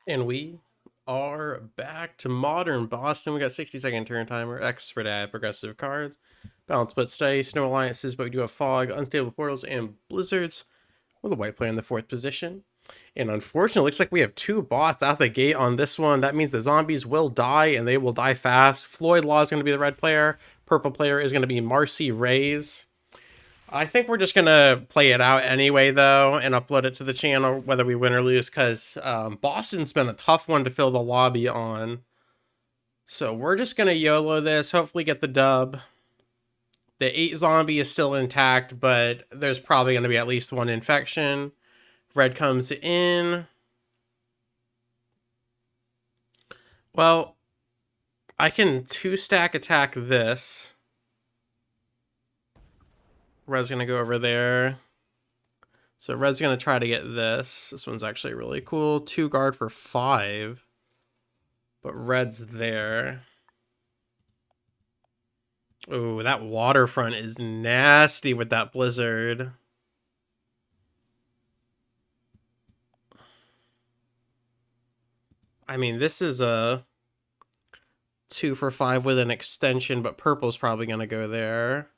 And we are back to Modern Boston. We got 60-second turn timer, expert at progressive cards, balanced but steady, snow alliances, but we do have fog, unstable portals, and blizzards with a white player in the fourth position. And unfortunately, it looks like we have two bots out the gate on this one. That means the zombies will die, and they will die fast. Floyd Law is going to be the red player. Purple player is going to be Marcy Reyes. I think we're just gonna play it out anyway, though, and upload it to the channel, whether we win or lose, because Boston's been a tough one to fill the lobby on. So we're just gonna YOLO this, hopefully get the dub. The 8 zombie is still intact, but there's probably gonna be at least one infection. Red comes in. Well, I can 2-stack attack this. Red's gonna go over there. So red's gonna try to get this. This one's actually really cool. 2 guard for 5. But red's there. Oh, that waterfront is nasty with that blizzard. I mean, this is a 2 for 5 with an extension, but purple's probably going to go there.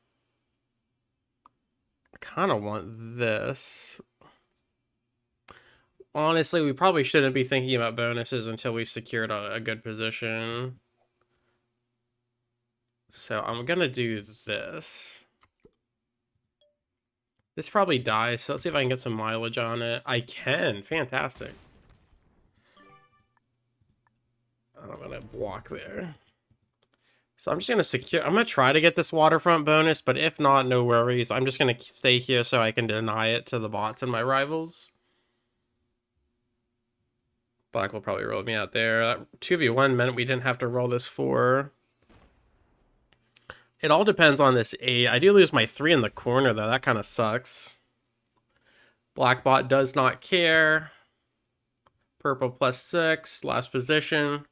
I kind of want this. Honestly, we probably shouldn't be thinking about bonuses until we've secured a good position. So I'm going to do this. This probably dies, so let's see if I can get some mileage on it. I can. Fantastic. I'm going to block there. So I'm just going to secure... I'm going to try to get this waterfront bonus, but if not, no worries. I'm just going to stay here so I can deny it to the bots and my rivals. Black will probably roll me out there. That 2v1 meant we didn't have to roll this 4. It all depends on this 8. I do lose my 3 in the corner, though. That kind of sucks. Black bot does not care. Purple +6. Last position.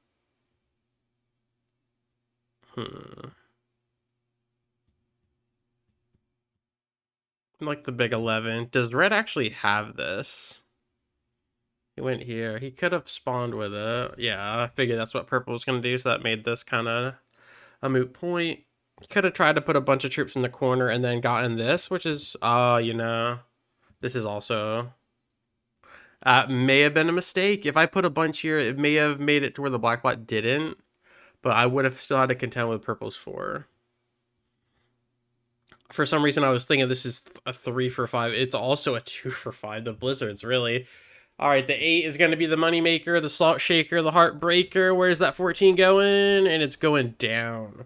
Like the big 11. Does red actually have this? He went here. He could have spawned with it. Yeah, I figured that's what purple was going to do, so that made this kind of a moot point. He could have tried to put a bunch of troops in the corner and then gotten this, which is, you know, this is also... may have been a mistake. If I put a bunch here, it may have made it to where the black bot didn't, but I would have still had to contend with purple's 4. For some reason, I was thinking this is a 3 for 5. It's also a 2 for 5. The blizzards, really. All right, the 8 is going to be the moneymaker, the salt shaker, the heartbreaker. Where's that 14 going? And it's going down.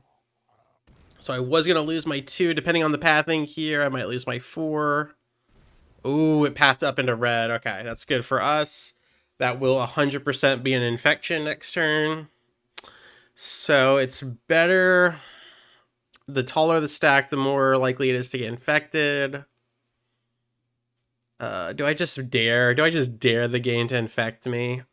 So I was going to lose my 2. Depending on the pathing here, I might lose my 4. Ooh, it pathed up into red. Okay, that's good for us. That will 100% be an infection next turn. So it's better... The taller the stack, the more likely it is to get infected. Do I just dare? Do I just dare the game to infect me?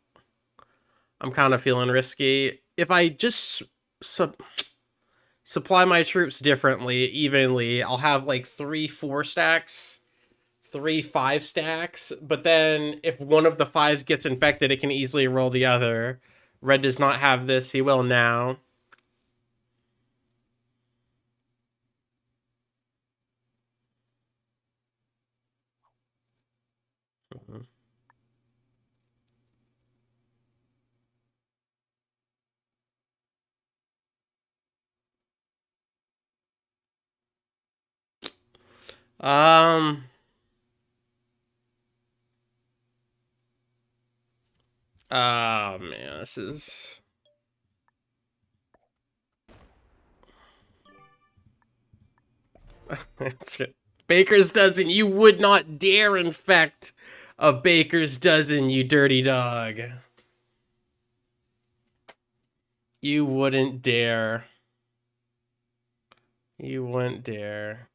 I'm kind of feeling risky. If I just supply my troops differently, evenly, I'll have like 3-4 stacks, 3-5 stacks. But then if one of the 5s gets infected, it can easily roll the other. Red does not have this. He will now. Um... Oh, man, this is... That's it. Baker's dozen. You would not dare infect a baker's dozen, you dirty dog. You wouldn't dare. You wouldn't dare.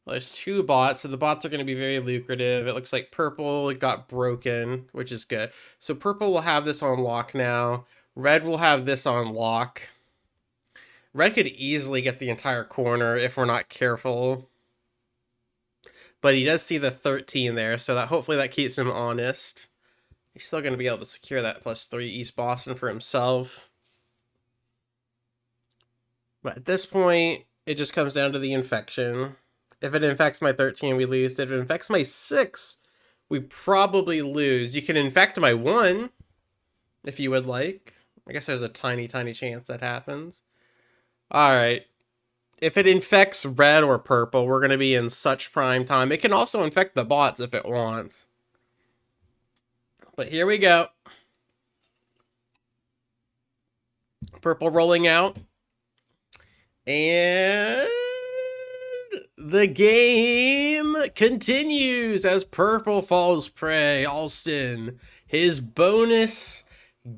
Well, there's 2 bots, so the bots are going to be very lucrative. It looks like purple got broken, which is good. So purple will have this on lock now. Red will have this on lock. Red could easily get the entire corner if we're not careful. But he does see the 13 there, so that hopefully that keeps him honest. He's still going to be able to secure that +3 East Boston for himself. But at this point, it just comes down to the infection. If it infects my 13, we lose. If it infects my 6, we probably lose. You can infect my 1, if you would like. I guess there's a tiny, tiny chance that happens. Alright. If it infects red or purple, we're going to be in such prime time. It can also infect the bots if it wants. But here we go. Purple rolling out. And the game continues as purple falls prey. Alston, his bonus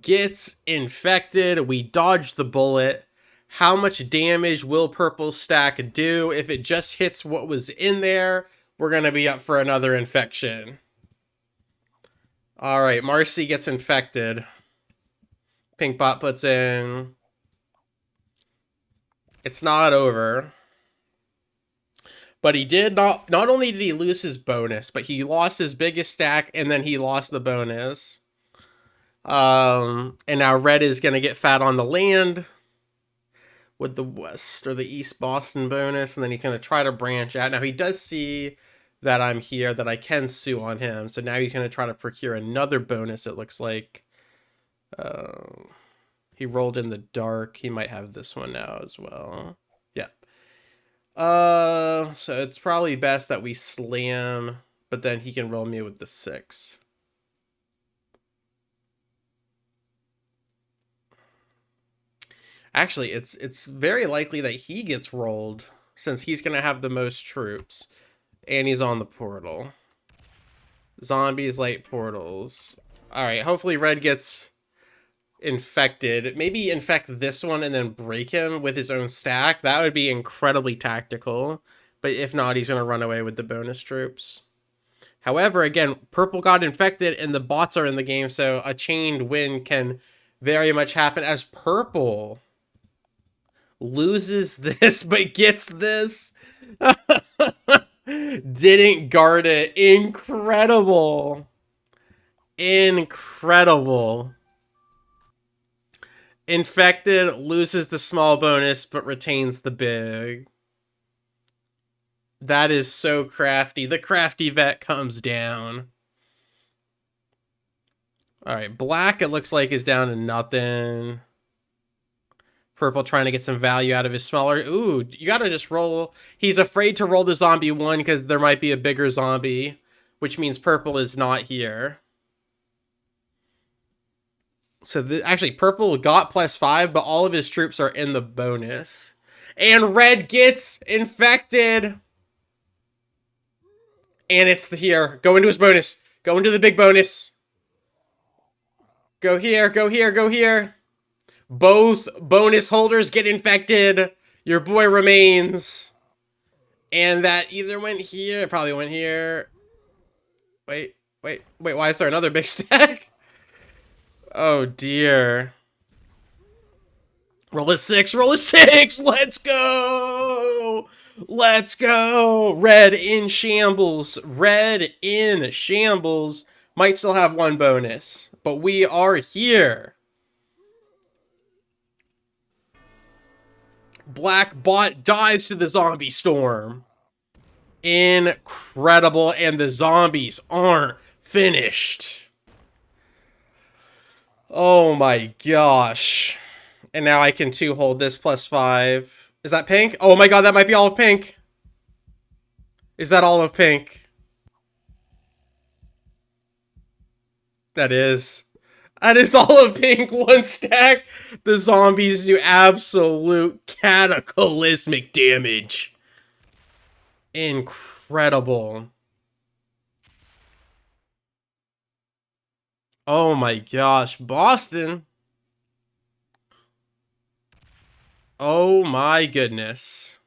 gets infected. We dodge the bullet. How much damage will purple stack do? If it just hits what was in there, we're going to be up for another infection. All right, Marcy gets infected. Pink bot puts in. It's not over. But he did not only did he lose his bonus, but he lost his biggest stack and then he lost the bonus. And now red is going to get fat on the land with the West or the East Boston bonus, and then he's going to try to branch out. Now he does see that I'm here, that I can sue on him, so now he's going to try to procure another bonus, it looks like. He rolled in the dark. He might have this one now as well. Yeah. So it's probably best that we slam, but then he can roll me with the 6. Actually, it's very likely that he gets rolled, since he's going to have the most troops. And he's on the portal. Zombies, light portals. Alright, hopefully red gets infected. Maybe infect this one and then break him with his own stack. That would be incredibly tactical. But if not, he's going to run away with the bonus troops. However, again, purple got infected and the bots are in the game, so a chained win can very much happen as purple loses this but gets this. Didn't guard it. Incredible. Incredible. Infected loses the small bonus but retains the big. That is so crafty. The crafty vet comes down. Alright, black it looks like is down to nothing. Purple trying to get some value out of his smaller. Ooh, you gotta just roll. He's afraid to roll the zombie 1 because there might be a bigger zombie, which means purple is not here. So actually, purple got +5, but all of his troops are in the bonus. And red gets infected. And it's here. Go into his bonus. Go into the big bonus. Go here, go here, go here. Both bonus holders get infected. Your boy remains. And that either went here. It probably went here. Wait. Why is there another big stack? Oh, dear. Roll a 6. Roll a 6. Let's go. Let's go. Red in shambles. Red in shambles. Might still have 1 bonus. But we are here. Black bot dies to the zombie storm. Incredible. And the zombies aren't finished. Oh my gosh. And now I can 2-hold this +5. Is that pink? Oh my god, that might be all of pink. Is that all of pink? That is. That is all of pink. 1 stack. The zombies do absolute cataclysmic damage. Incredible. Oh my gosh. Boston. Oh my goodness.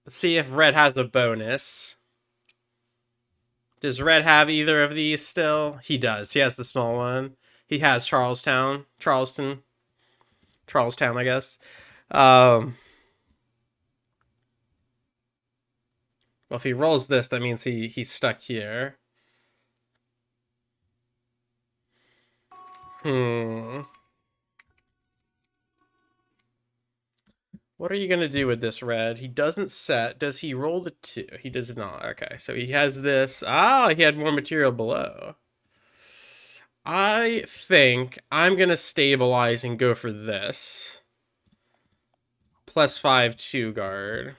Let's see if red has a bonus. Does red have either of these still? He does. He has the small one. He has Charlestown, I guess. Well, if he rolls this, that means he's stuck here. Hmm. What are you going to do with this red? He doesn't set. Does he roll the 2? He does not. Okay, so he has this. Ah, he had more material below. I think I'm going to stabilize and go for this. +5, 2 guard.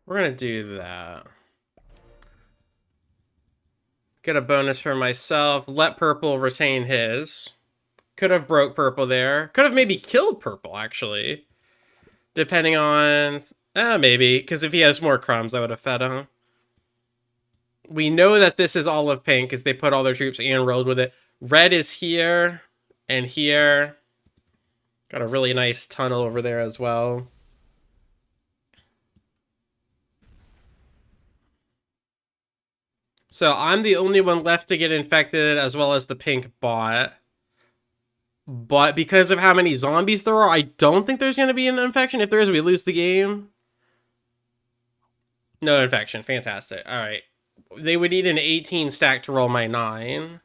We're going to do that. Get a bonus for myself. Let purple retain his. Could have broke purple there. Could have maybe killed purple, actually. Depending on... maybe. Because if he has more crumbs, I would have fed him. We know that this is all of pink because they put all their troops and rolled with it. Red is here and here. Got a really nice tunnel over there as well. So I'm the only one left to get infected, as well as the pink bot. But because of how many zombies there are, I don't think there's going to be an infection. If there is, we lose the game. No infection. Fantastic. All right. They would need an 18 stack to roll my 9.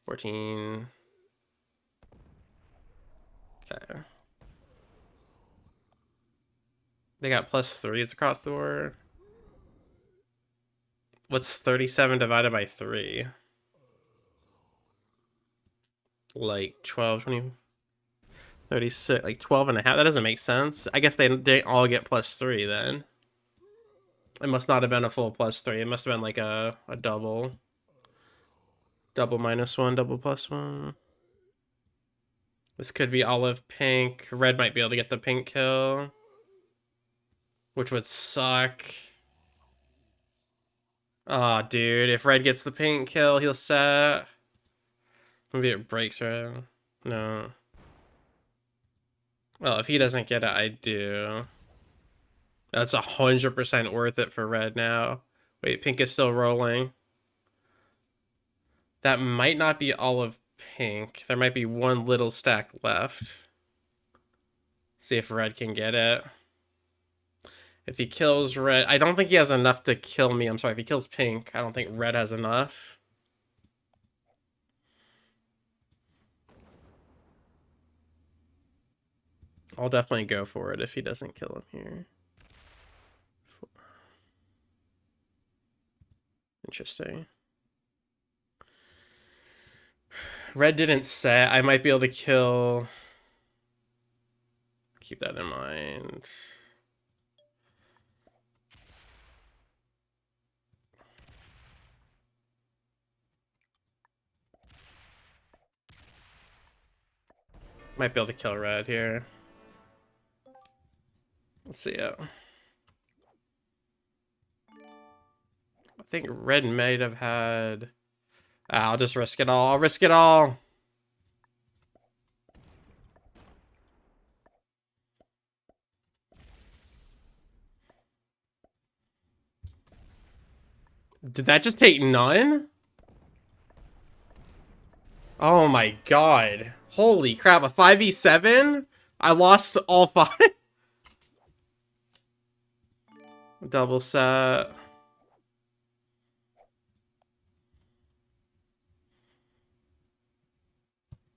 14. Okay. They got +3s across the board. What's 37 divided by 3? Like 12, 20, 36, like 12 and a half. That doesn't make sense. I guess they all get +3 then. It must not have been a full +3. It must have been like a double. Double -1, double +1. This could be olive pink. Red might be able to get the pink kill, which would suck. Aw, dude. If red gets the pink kill, he'll set. Maybe it breaks red. No. Well, if he doesn't get it, I do. That's 100% worth it for red now. Wait, pink is still rolling. That might not be all of pink. There might be one little stack left. See if red can get it. If he kills red... I don't think he has enough to kill me. I'm sorry, if he kills pink, I don't think red has enough. I'll definitely go for it if he doesn't kill him here. Interesting. Red didn't set. I might be able to kill... Keep that in mind. Might be able to kill red here. Let's see it. I think red might have had... I'll just risk it all. I'll risk it all. Did that just take none? Oh my god. Holy crap, a 5v7? I lost all 5? Double set.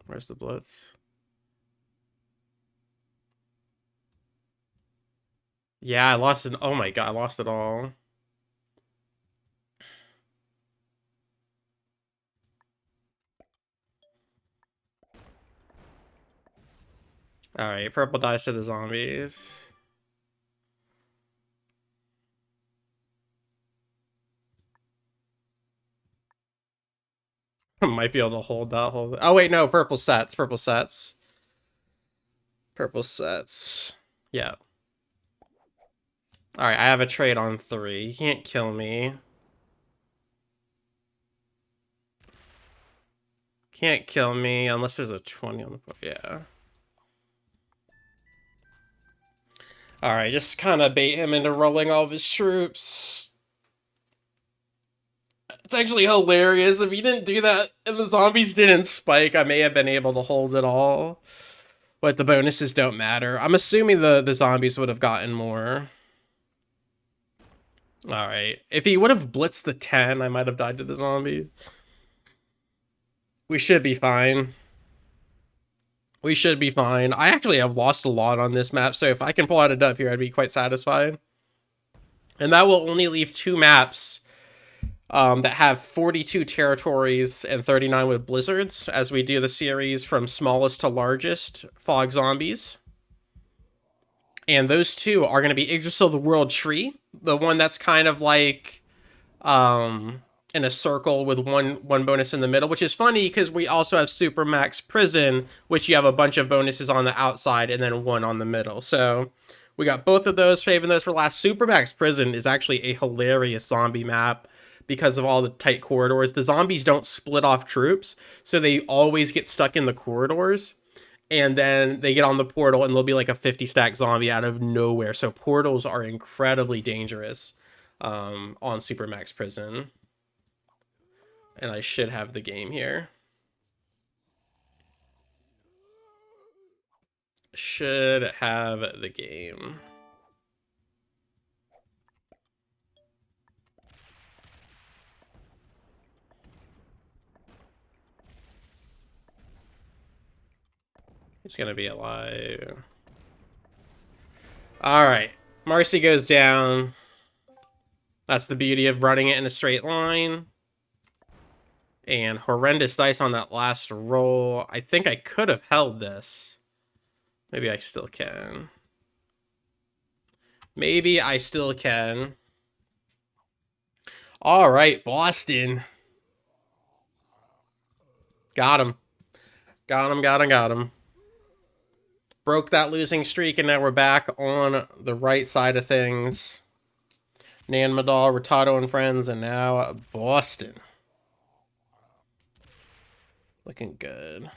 Where's the blitz? Yeah, I lost it. Oh my god, I lost it all. Alright, purple dies to the zombies. Might be able to hold that whole... Oh wait, no, purple sets, purple sets. Purple sets. Yeah. Alright, I have a trade on 3. He can't kill me. Can't kill me unless there's a 20 on the board. Yeah. Alright, just kind of bait him into rolling all of his troops. It's actually hilarious. If he didn't do that and the zombies didn't spike, I may have been able to hold it all. But the bonuses don't matter. I'm assuming the zombies would have gotten more. Alright. If he would have blitzed the 10, I might have died to the zombie. We should be fine. We should be fine. I actually have lost a lot on this map, so if I can pull out a dub here, I'd be quite satisfied. And that will only leave 2 maps that have 42 territories and 39 with blizzards, as we do the series from smallest to largest fog zombies. And those 2 are going to be Yggdrasil the World Tree, the one that's kind of like in a circle with one bonus in the middle, which is funny because we also have Supermax Prison, which you have a bunch of bonuses on the outside and then 1 on the middle. So we got both of those, saving those for last. Supermax Prison is actually a hilarious zombie map because of all the tight corridors. The zombies don't split off troops, so they always get stuck in the corridors. And then they get on the portal and there'll be like a 50 stack zombie out of nowhere. So portals are incredibly dangerous on Supermax Prison. And I should have the game here. Should have the game. He's gonna be alive. Alright. Marcy goes down. That's the beauty of running it in a straight line. And horrendous dice on that last roll. I think I could have held this. Maybe I still can. Maybe I still can. Alright, Boston. Got him. Got him. Broke that losing streak, and now we're back on the right side of things. Nan Madal, Rattado and friends, and now Boston. Looking good.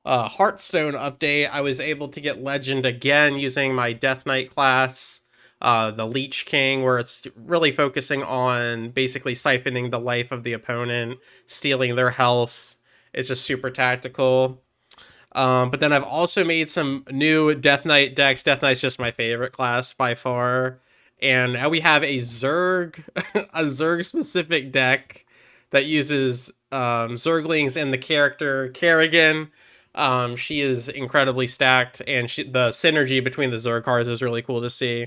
Hearthstone update. I was able to get Legend again using my Death Knight class, the Leech King, where it's really focusing on basically siphoning the life of the opponent, stealing their health. It's just super tactical. But then I've also made some new Death Knight decks. Death Knight's just my favorite class by far. And now we have a Zerg, a Zerg-specific deck that uses Zerglings and the character Kerrigan. She is incredibly stacked, and the synergy between the Zerg cards is really cool to see.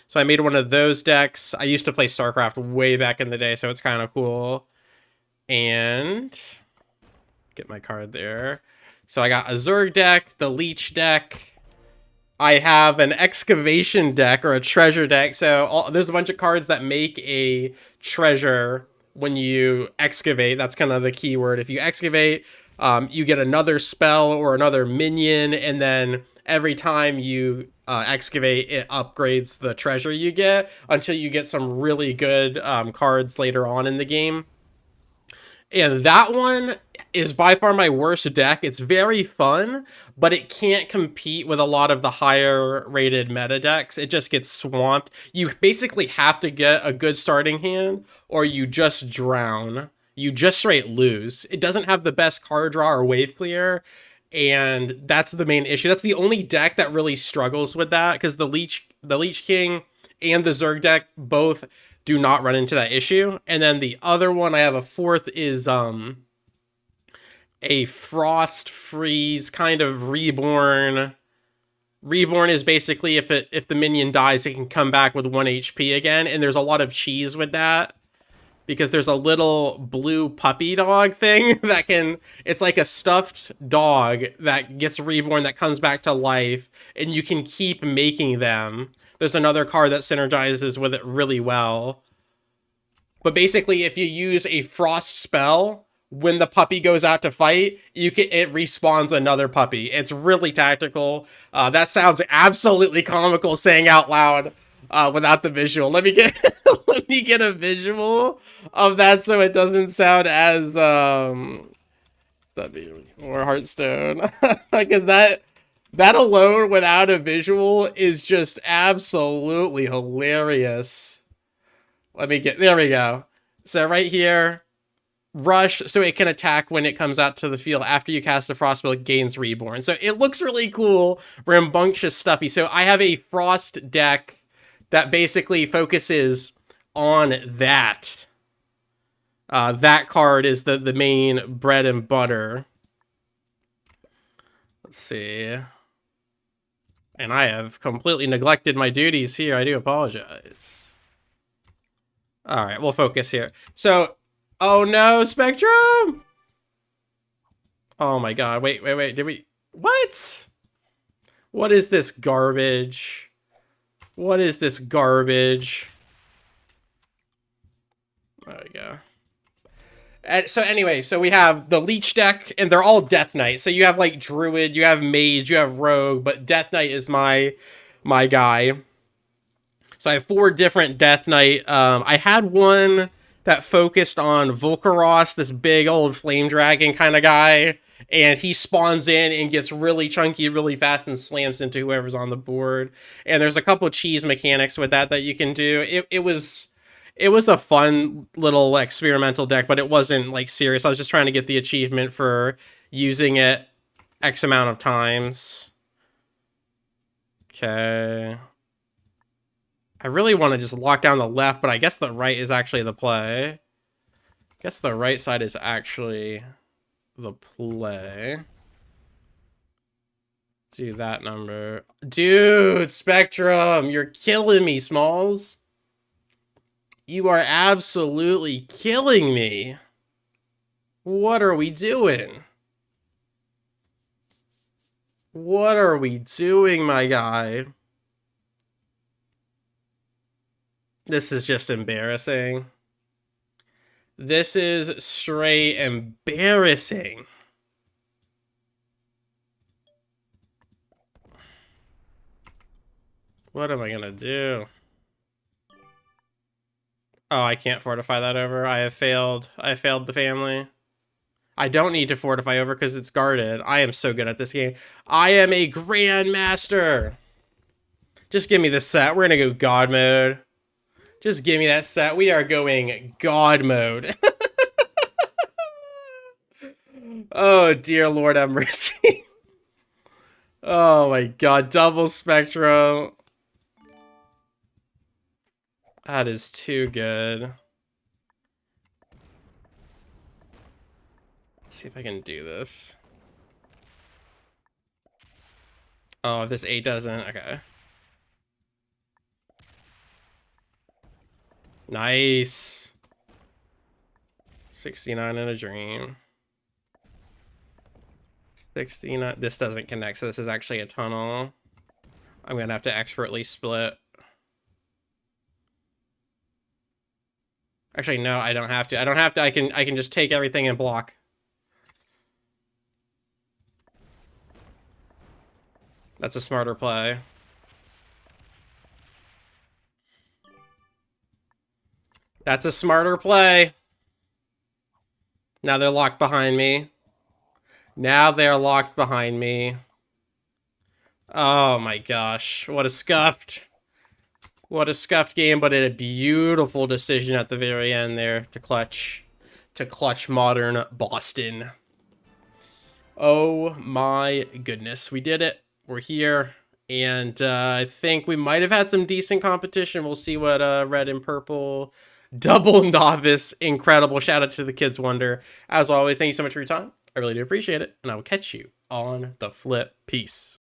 So I made one of those decks. I used to play StarCraft way back in the day, so it's kind of cool. And get my card there. So I got a Zerg deck, the Leech deck. I have an Excavation deck, or a treasure deck. So there's a bunch of cards that make a treasure when you excavate. That's kind of the keyword. If you excavate, you get another spell or another minion, and then every time you excavate, it upgrades the treasure you get until you get some really good cards later on in the game. And that one is by far my worst deck. It's very fun, but it can't compete with a lot of the higher rated meta decks. It just gets swamped. You basically have to get a good starting hand, or you just drown. You just straight lose. It doesn't have the best card draw or wave clear, and that's the main issue. That's the only deck that really struggles with that, because the Leech King and the Zerg deck both do not run into that issue. And then the other one I have, a fourth, is a Frost Freeze kind of Reborn. Reborn is basically if the minion dies, it can come back with 1 HP again, and there's a lot of cheese with that, because there's a little blue puppy dog thing that it's like a stuffed dog that gets reborn, that comes back to life, and you can keep making them. There's another card that synergizes with it really well. But basically, if you use a frost spell, when the puppy goes out to fight, it respawns another puppy. It's really tactical. That sounds absolutely comical saying out loud without the visual. Let me get let me get a visual of that so it doesn't sound as or Hearthstone. Because that alone without a visual is just absolutely hilarious. There we go. So right here, rush so it can attack when it comes out to the field after you cast a Frostbolt, it gains reborn. So it looks really cool, rambunctious, stuffy. So I have a Frost deck that basically focuses on that. That card is the main bread and butter. Let's see. And I have completely neglected my duties here. I do apologize. All right, we'll focus here. So, oh no, Spectrum! Oh my god, wait, did we... What? What is this garbage? What is this garbage? There we go. So anyway, so we have the Leech deck, and they're all Death Knight. So you have like Druid, you have Mage, you have Rogue, but Death Knight is my guy. So I have 4 different Death Knight. I had one that focused on Volcaros, this big old flame dragon kind of guy, and he spawns in and gets really chunky really fast and slams into whoever's on the board. And there's a couple of cheese mechanics with that you can do. It was a fun little experimental deck, but it wasn't like serious. I was just trying to get the achievement for using it X amount of times. Okay. I really want to just lock down the left, but I guess the right is actually the play. I guess the right side is actually the play. Do that number. Dude, Spectrum, you're killing me, Smalls. You are absolutely killing me. What are we doing? What are we doing, my guy? This is just embarrassing. This is straight embarrassing. What am I gonna do? Oh, I can't fortify that over. I failed the family. I don't need to fortify over because it's guarded. I am so good at this game. I am a grandmaster. Just give me the set. We're gonna go God mode. Just give me that set. We are going God mode. Oh, dear Lord have mercy. Oh my god, double Spectrum. That is too good. Let's see if I can do this. Oh, if this 8 doesn't, okay. Nice. 69 in a dream. 69. This doesn't connect, so this is actually a tunnel. I'm gonna have to expertly split. Actually, no, I don't have to. I don't have to. I can just take everything and block. That's a smarter play. That's a smarter play. Now they're locked behind me. Now they're locked behind me. Oh my gosh. What a scuffed. What a scuffed game, but a beautiful decision at the very end there to clutch Modern Boston. Oh my goodness. We did it. We're here. And I think we might have had some decent competition. We'll see what Red and Purple double novice. Incredible. Shout out to the Kids Wonder. As always, thank you so much for your time. I really do appreciate it. And I will catch you on the flip. Peace.